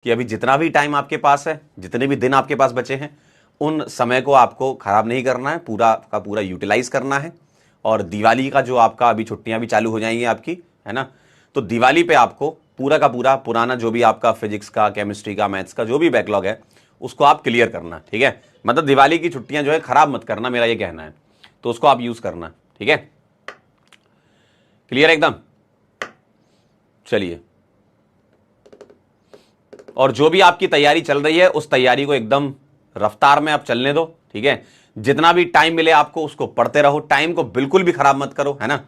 कि अभी जितना भी टाइम आपके पास है, जितने भी दिन आपके पास बचे हैं, उन समय को आपको खराब नहीं करना है, पूरा का पूरा यूटिलाइज करना है। और दिवाली का जो आपका अभी छुट्टियां भी चालू हो जाएंगी आपकी, है ना, तो दिवाली पे आपको पूरा का पूरा पुराना जो भी आपका फिजिक्स का, केमिस्ट्री का, मैथ्स का जो भी बैकलॉग है उसको आप क्लियर करना, ठीक है। मतलब दिवाली की छुट्टियां जो है खराब मत करना, मेरा ये कहना है, तो उसको आप यूज करना, ठीक है। क्लियर एकदम। चलिए, और जो भी आपकी तैयारी चल रही है उस तैयारी को एकदम रफ्तार में आप चलने दो, ठीक है। जितना भी टाइम मिले आपको उसको पढ़ते रहो, टाइम को बिल्कुल भी खराब मत करो, है ना।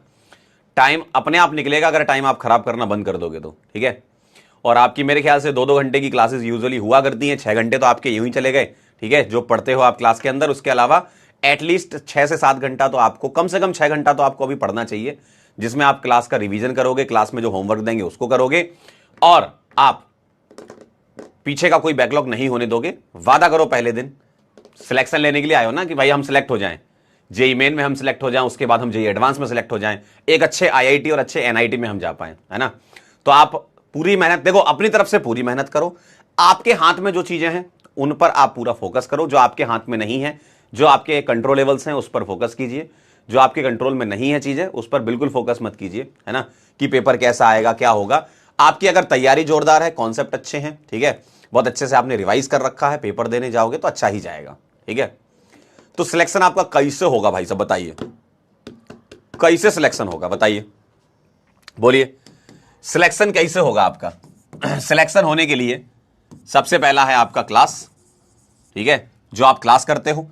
टाइम अपने आप निकलेगा अगर टाइम आप खराब करना बंद कर दोगे तो, ठीक है। और आपकी मेरे ख्याल से 2-2 घंटे की क्लासेस यूजुअली हुआ करती हैं, 6 घंटे तो आपके यूं ही चले गए, ठीक है, जो पढ़ते हो आप क्लास के अंदर। उसके अलावा एटलीस्ट 6 से 7 घंटा तो आपको, कम से कम 6 घंटा तो आपको अभी पढ़ना चाहिए, जिसमें आप क्लास का रिवीजन करोगे, क्लास में जो होमवर्क देंगे उसको करोगे, और आप पीछे का कोई बैकलॉग नहीं होने दोगे। वादा करो पहले दिन, सिलेक्शन लेने के लिए आए हो ना कि भाई हम सिलेक्ट हो जाएं, जेई मेन में हम सिलेक्ट हो जाएं, उसके बाद हम जेई एडवांस में सिलेक्ट हो जाएं, एक अच्छे आईआईटी और अच्छे एनआईटी में हम जा पाएं, है ना। तो आप पूरी मेहनत, देखो अपनी तरफ से पूरी मेहनत करो। आपके हाथ में जो चीजें हैं उन पर आप पूरा फोकस करो, जो आपके हाथ में नहीं है, जो आपके कंट्रोलेबल्स हैं उस पर फोकस कीजिए, जो आपके कंट्रोल में नहीं है चीजें उस पर बिल्कुल फोकस मत कीजिए, है ना, कि पेपर कैसा आएगा, क्या होगा। आपकी अगर तैयारी जोरदार है, कॉन्सेप्ट अच्छे हैं, ठीक है, बहुत अच्छे से आपने रिवाइज कर रखा है, पेपर देने जाओगे तो अच्छा ही जाएगा, ठीक है। तो सिलेक्शन आपका कैसे होगा भाई साहब, बताइए कैसे सिलेक्शन होगा, बताइए, बोलिए सिलेक्शन कैसे होगा आपका। सिलेक्शन होने के लिए सबसे पहला है आपका क्लास, ठीक है, जो आप क्लास करते हो।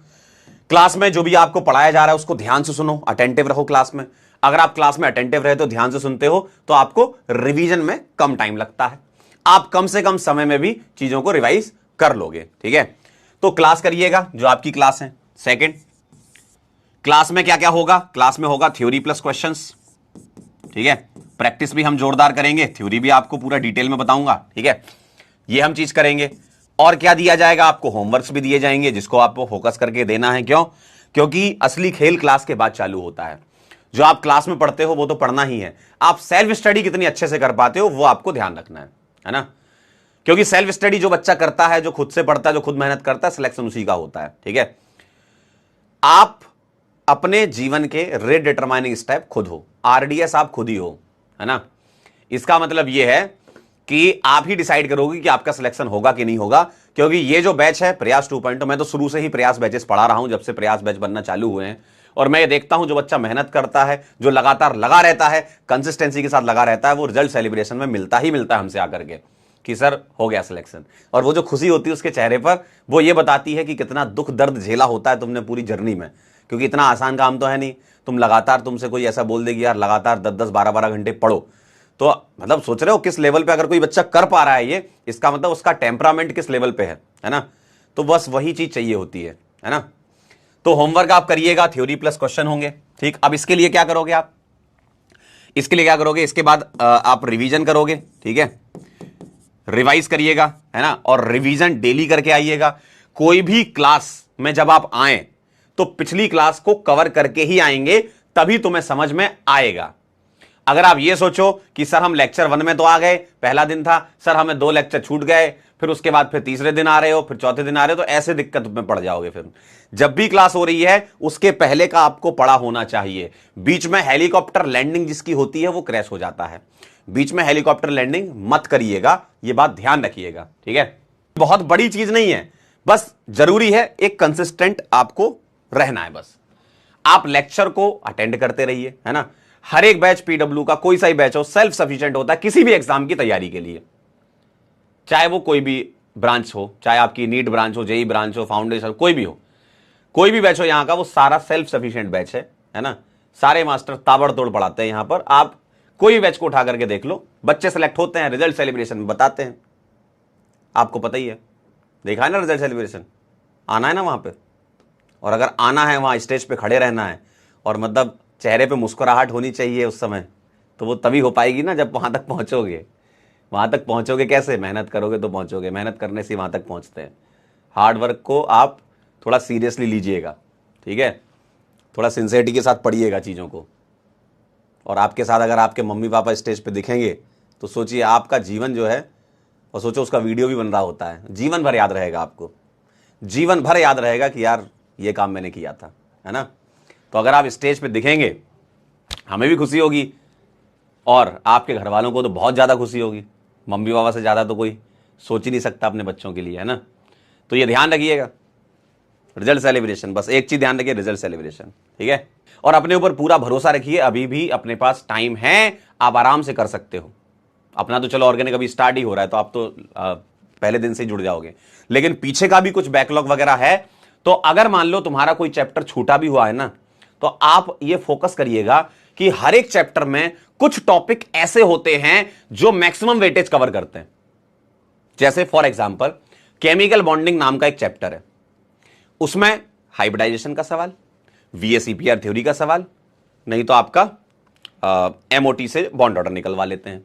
क्लास में जो भी आपको पढ़ाया जा रहा है उसको ध्यान से सुनो, अटेंटिव रहो क्लास में। अगर आप क्लास में अटेंटिव रहे तो ध्यान से सुनते हो तो आपको रिवीजन में कम टाइम लगता है, आप कम से कम समय में भी चीजों को रिवाइज कर लोगे, ठीक है। तो क्लास करिएगा, जो आपकी क्लास है। सेकंड, क्लास में क्या क्या होगा, क्लास में होगा थ्योरी प्लस क्वेश्चंस, ठीक है। प्रैक्टिस भी हम जोरदार करेंगे, थ्योरी भी आपको पूरा डिटेल में बताऊंगा, ठीक है, ये हम चीज करेंगे। और क्या दिया जाएगा आपको, होमवर्क्स भी दिए जाएंगे जिसको आपको फोकस करके देना है। क्यों? क्योंकि असली खेल क्लास के बाद चालू होता है। जो आप क्लास में पढ़ते हो वो तो पढ़ना ही है, आप सेल्फ स्टडी कितनी अच्छे से कर पाते हो वो आपको ध्यान रखना है ना। क्योंकि सेल्फ स्टडी जो बच्चा करता है, जो खुद से पढ़ता है, जो खुद मेहनत करता है, सिलेक्शन उसी का होता है, ठीक है। आप अपने जीवन के रेट डिटरमाइनिंग स्टेप खुद हो, आरडीएस आप खुद ही हो, है ना। इसका मतलब यह है कि आप ही डिसाइड करोगे कि आपका सिलेक्शन होगा कि नहीं होगा। क्योंकि ये जो बैच है प्रयास 2.0, मैं तो शुरू से ही प्रयास बैचेस पढ़ा रहा हूं, जब से प्रयास बैच बनना चालू हुए हैं। और मैं ये देखता हूं जो बच्चा मेहनत करता है, जो लगातार लगा रहता है, कंसिस्टेंसी के साथ लगा रहता है, वो रिजल्ट सेलिब्रेशन में मिलता ही मिलता है हमसे आकर के कि सर हो गया सिलेक्शन। और वो जो खुशी होती है उसके चेहरे पर, वो ये बताती है कि कितना दुख दर्द झेला होता है तुमने पूरी जर्नी में। क्योंकि इतना आसान काम तो है नहीं, तुम लगातार, तुमसे कोई ऐसा बोल देगी यार लगातार 10-10, 12-12 घंटे पढ़ो, तो मतलब सोच रहे हो किस लेवल पे अगर कोई बच्चा कर पा रहा है ये, इसका मतलब उसका टेम्परामेंट किस लेवल पे है ना। तो बस वही चीज चाहिए होती है ना। तो होमवर्क आप करिएगा, थ्योरी प्लस क्वेश्चन होंगे, ठीक। अब इसके लिए क्या करोगे आप, इसके लिए क्या करोगे, इसके बाद आप रिवीजन करोगे, ठीक है, रिवाइज करिएगा, है ना। और रिवीजन डेली करके आइएगा। कोई भी क्लास में जब आप आए तो पिछली क्लास को कवर करके ही आएंगे, तभी तुम्हें समझ में आएगा। अगर आप ये सोचो कि सर हम लेक्चर 1 में तो आ गए, पहला दिन था, सर हमें 2 लेक्चर छूट गए, फिर उसके बाद फिर तीसरे दिन आ रहे हो, फिर चौथे दिन आ रहे हो, तो ऐसे दिक्कत में पड़ जाओगे। फिर जब भी क्लास हो रही है उसके पहले का आपको पढ़ा होना चाहिए। बीच में हेलीकॉप्टर लैंडिंग जिसकी होती है वो क्रैश हो जाता है। बीच में हेलीकॉप्टर लैंडिंग मत करिएगा, ये बात ध्यान रखिएगा, ठीक है। बहुत बड़ी चीज नहीं है, बस जरूरी है एक कंसिस्टेंट आपको रहना है। बस आप लेक्चर को अटेंड करते रहिए, है ना। हर एक बैच पीडब्ल्यू का, कोई सा ही बैच हो, सेल्फ सफिशिएंट होता है किसी भी एग्जाम की तैयारी के लिए, चाहे वो कोई भी ब्रांच हो, चाहे आपकी नीट ब्रांच हो, जेई ब्रांच हो, फाउंडेशन, कोई भी हो, कोई भी बैच हो यहां का, वो सारा सेल्फ सफिशिएंट बैच है ना। सारे मास्टर ताबड़तोड़ पढ़ाते हैं यहां पर। आप कोई भी बैच को उठा करके देख लो, बच्चे सेलेक्ट होते हैं, रिजल्ट सेलिब्रेशन में बताते हैं, आपको पता ही है, देखा है ना रिजल्ट सेलिब्रेशन, आना है ना वहां पर। और अगर आना है वहां स्टेज पे खड़े रहना है, और मतलब चेहरे पे मुस्कुराहट होनी चाहिए उस समय, तो वो तभी हो पाएगी ना जब वहां तक पहुंचोगे। वहां तक पहुंचोगे कैसे, मेहनत करोगे तो पहुंचोगे, मेहनत करने से वहां तक पहुंचते हैं। हार्ड वर्क को आप थोड़ा सीरियसली लीजिएगा, ठीक है, थोड़ा सिंसियरिटी के साथ पढ़िएगा चीज़ों को। और आपके साथ अगर आपके मम्मी पापा स्टेज पे दिखेंगे तो सोचिए आपका जीवन जो है और सोचो उसका वीडियो भी बन रहा होता है, जीवन भर याद रहेगा आपको, जीवन भर याद रहेगा कि यार ये काम मैंने किया था, है ना। तो अगर आप स्टेज पे दिखेंगे, हमें भी खुशी होगी और आपके घर वालों को तो बहुत ज़्यादा खुशी होगी। मम्मी पापा से ज़्यादा तो कोई सोच ही नहीं सकता अपने बच्चों के लिए, है ना। तो ये ध्यान रखिएगा, रिजल्ट सेलिब्रेशन, बस एक चीज़ ध्यान रखिए, रिजल्ट सेलिब्रेशन, ठीक है। और अपने ऊपर पूरा भरोसा रखिए, अभी भी अपने पास टाइम है, आप आराम से कर सकते हो। अपना तो चलो ऑर्गेनिक अभी स्टार्ट ही हो रहा है, तो आप तो पहले दिन से ही जुड़ जाओगे, लेकिन पीछे का भी कुछ बैकलॉग वगैरह है। तो अगर मान लो तुम्हारा कोई चैप्टर छूटा भी हुआ है ना, तो आप ये फोकस करिएगा कि हर एक चैप्टर में कुछ टॉपिक ऐसे होते हैं जो मैक्सिमम वेटेज कवर करते हैं। जैसे फॉर एग्जांपल केमिकल बॉन्डिंग नाम का एक चैप्टर है, उसमें हाइब्रिडाइजेशन का सवाल, वीएसीपीआर थ्योरी का सवाल, नहीं तो आपका एमओटी से बॉन्ड ऑर्डर निकलवा लेते हैं।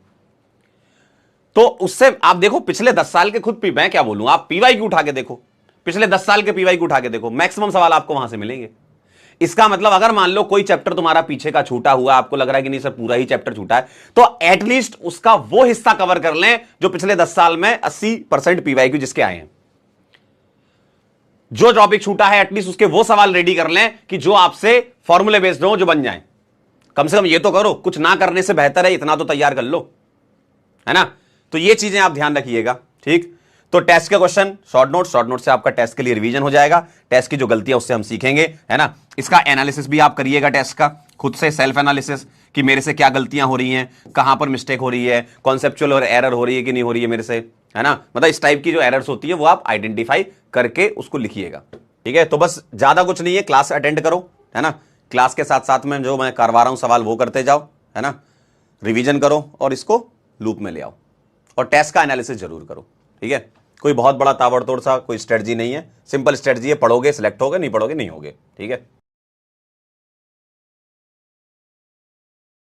तो उससे आप देखो पिछले 10 साल के खुद मैं क्या बोलूं, आप पीवाई की उठा के देखो, पिछले 10 साल के पीवाई की उठा के देखो, मैक्सिमम सवाल आपको वहां से मिलेंगे। इसका मतलब अगर मान लो कोई चैप्टर तुम्हारा पीछे का छूटा हुआ, आपको लग रहा है कि नहीं सर पूरा ही चैप्टर छूटा है, तो एटलीस्ट उसका वो हिस्सा कवर कर लें जो पिछले 10 साल में 80% पीवाई जिसके आए हैं। जो टॉपिक छूटा है एटलीस्ट उसके वो सवाल रेडी कर लें कि जो आपसे फॉर्मूले बेस्ड हो, जो बन जाए। कम से कम ये तो करो, कुछ ना करने से बेहतर है इतना तो तैयार कर लो, है ना। तो ये चीजें आप ध्यान रखिएगा, ठीक। तो टेस्ट के क्वेश्चन शॉर्ट नोट से आपका टेस्ट के लिए रिवीजन हो जाएगा, टेस्ट की जो गलतियां उससे हम सीखेंगे, है ना। इसका एनालिसिस भी आप करिएगा टेस्ट का, खुद से सेल्फ एनालिसिस कि मेरे से क्या गलतियां हो रही हैं, कहां पर मिस्टेक हो रही है, कॉन्सेप्चुअल और एरर हो रही है कि नहीं हो रही है मेरे से, है ना। मतलब इस टाइप की जो एरर्स होती है वो आप आइडेंटिफाई करके उसको लिखिएगा, ठीक है। तो बस ज्यादा कुछ नहीं है, क्लास अटेंड करो, है ना। क्लास के साथ साथ में जो मैं करवा रहा हूं सवाल वो करते जाओ, है ना, रिवीजन करो और इसको लूप में ले आओ और टेस्ट का एनालिसिस जरूर करो, ठीक है। कोई बहुत बड़ा ताबड़तोड़ सा कोई स्ट्रेटजी नहीं है, सिंपल स्ट्रेटजी है, पढ़ोगे सिलेक्ट होगे, नहीं पढ़ोगे नहीं होगे, ठीक है।